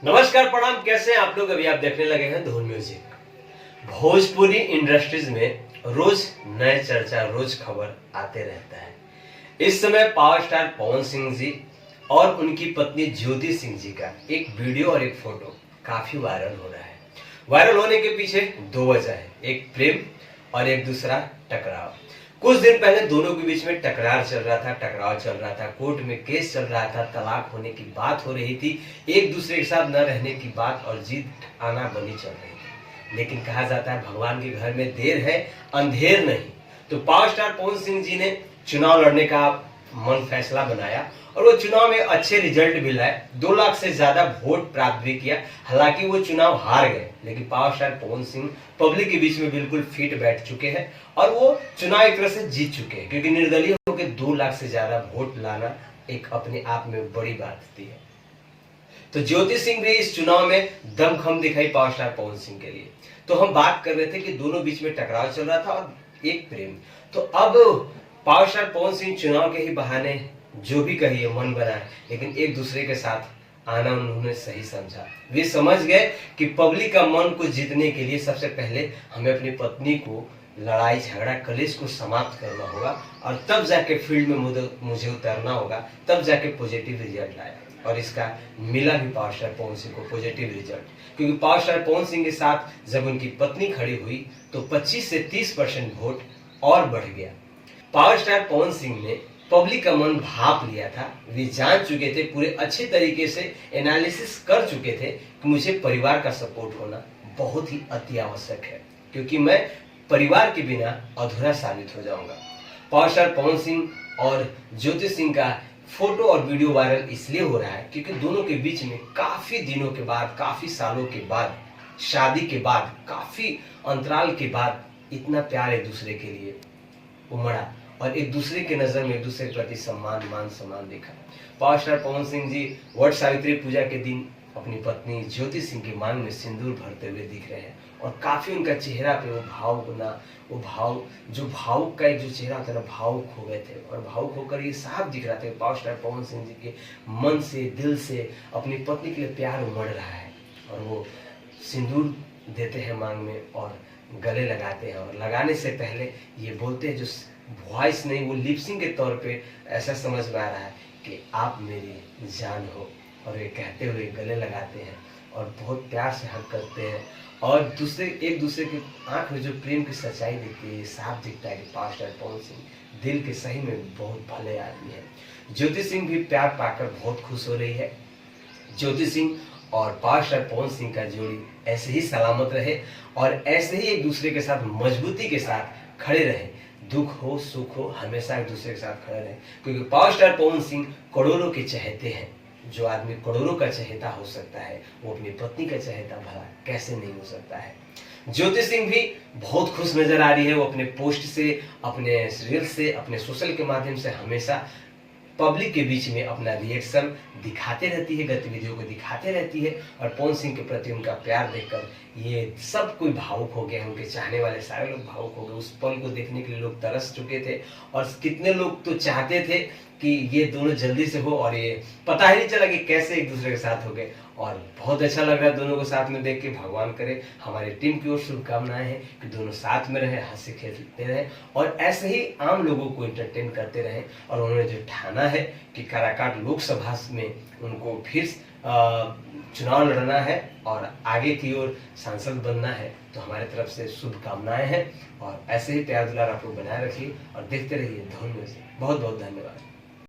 नमस्कार प्रणाम, कैसे हैं आप लोग। अभी आप देखने लगे हैं धून म्यूजिक। भोजपुरी इंडस्ट्रीज में रोज नए चर्चा, रोज खबर आते रहता है। इस समय पावर स्टार पवन सिंह जी और उनकी पत्नी ज्योति सिंह जी का एक वीडियो और एक फोटो काफी वायरल हो रहा है। वायरल होने के पीछे दो वजह है, एक प्रेम और एक दूसरा टकराव। कुछ दिन पहले दोनों के बीच में टकरार चल रहा था, टकराव चल रहा था, कोर्ट में केस चल रहा था, तलाक होने की बात हो रही थी, एक दूसरे के साथ न रहने की बात और जीत आना बनी चल रही थी। लेकिन कहा जाता है भगवान के घर में देर है अंधेर नहीं। तो पावर स्टार पवन सिंह जी ने चुनाव लड़ने का मन फैसला बनाया और वो चुनाव में अच्छे रिजल्ट भी लाए, 2 लाख से ज्यादा वोट प्राप्त भी किया। हालांकि वो चुनाव हार गए, लेकिन power star Pawan Singh public के बीच में बिल्कुल फिट बैठ चुके हैं और वो चुनाव एक तरह से जीत चुके हैं, क्योंकि निर्दलीय होकर 2 लाख से ज्यादा वोट लाना एक अपने आप में बड़ी बात होती है। तो ज्योति सिंह भी इस चुनाव में दमखम दिखाई पावर स्टार पवन सिंह के लिए। तो हम बात कर रहे थे कि दोनों बीच में टकराव चल रहा था और एक प्रेम। तो अब पावर स्टार पवन सिंह चुनाव के ही बहाने जो भी कहिए मन बनाए, लेकिन एक दूसरे के साथ आना उन्होंने सही समझा। वे समझ गए कि पब्लिक का मन को जीतने के लिए सबसे पहले हमें अपनी पत्नी को लड़ाई झगड़ा कलेश को समाप्त करना होगा और तब जाके फील्ड में मुझे उतरना होगा, तब जाके पॉजिटिव रिजल्ट आया। और इसका मिला भी पावर स्टार पवन सिंह को पॉजिटिव रिजल्ट, क्योंकि पावर स्टार पवन सिंह के साथ जब उनकी पत्नी खड़ी हुई तो 25 से 30% वोट और बढ़ गया। पावर स्टार पवन सिंह ने पब्लिक का मन भाप लिया था। वे जान चुके थे, पूरे अच्छे तरीके से एनालिसिस कर चुके थे कि मुझे परिवार का सपोर्ट होना बहुत ही अति आवश्यक है, क्योंकि मैं परिवार के बिना अधूरा साबित हो जाऊंगा। पावर स्टार पवन सिंह और ज्योति सिंह का फोटो और वीडियो वायरल इसलिए हो रहा है क्योंकि दोनों के बीच में काफी दिनों के बाद, काफी सालों के बाद, शादी के बाद, काफी अंतराल के बाद इतना प्यार एक दूसरे के लिए उमड़ा और एक दूसरे के नजर में एक दूसरे के प्रति सम्मान, मान सम्मान देखा। पावर स्टार पवन सिंह जी वट सावित्री पूजा के दिन अपनी पत्नी ज्योति सिंह की मांग में सिंदूर भरते हुए दिख रहे हैं और काफी उनका चेहरा पे वो भाव जो भावुक का एक जो चेहरा होता है ना, भावुक हो गए थे और भावुक होकर ये साफ दिख रहा था कि पावर स्टार पवन सिंह जी के मन से, दिल से अपनी पत्नी के लिए प्यार उमड़ रहा है। और वो सिंदूर देते हैं मांग में और गले लगाते हैं और लगाने से पहले ये बोलते हैं, जो वॉइस नहीं वो लिपसिंग के तौर पे ऐसा समझ में आ रहा है कि आप मेरी जान हो। और ये कहते हुए गले लगाते हैं और बहुत प्यार से हग करते हैं और एक दूसरे के आंख में जो प्रेम की सच्चाई दिखती है, साफ दिखता है कि पावर स्टार पवन सिंह दिल के सही में बहुत भले आदमी है। ज्योति सिंह भी प्यार पाकर बहुत खुश हो रही है। ज्योति सिंह और पावर स्टार पवन सिंह का जोड़ी ऐसे ही सलामत रहे और ऐसे ही एक दूसरे के साथ मजबूती के साथ खड़े रहे। दुख हो सुख हो हमेशा एक दूसरे के साथ खड़े रहे, क्योंकि पावर स्टार पवन सिंह करोड़ों के चहेते हैं। जो आदमी करोड़ों का चहेता हो सकता है वो अपनी पत्नी का चहेता भला कैसे नहीं हो सकता है। ज्योति सिंह भी बहुत खुश नजर आ रही है। वो अपने पोस्ट से, अपने रील से, अपने सोशल के माध्यम से हमेशा पब्लिक के बीच में अपना रिएक्शन दिखाते रहती है, गतिविधियों को दिखाते रहती है और पवन सिंह के प्रति उनका प्यार देखकर ये सब कोई भावुक हो गया। उनके चाहने वाले सारे लोग भावुक हो गए। उस पल को देखने के लिए लोग तरस चुके थे और कितने लोग तो चाहते थे कि ये दोनों जल्दी से हो और ये पता ही नहीं चला कि कैसे एक दूसरे के साथ हो गए। और बहुत अच्छा लग रहा है दोनों को साथ में देख के। भगवान करे हमारी टीम की ओर शुभकामनाएं हैं कि दोनों साथ में रहे, हंसी खेलते रहे और ऐसे ही आम लोगों को एंटरटेन करते रहे। और उन्होंने जो ठाना है कि काराकाट लोकसभा में उनको फिर चुनाव लड़ना है और आगे की ओर सांसद बनना है, तो हमारे तरफ से शुभकामनाएं हैं। और ऐसे ही प्यार दुलार आप लोग बनाए रखिए और देखते रहिए धून म्यूजिक। बहुत बहुत धन्यवाद।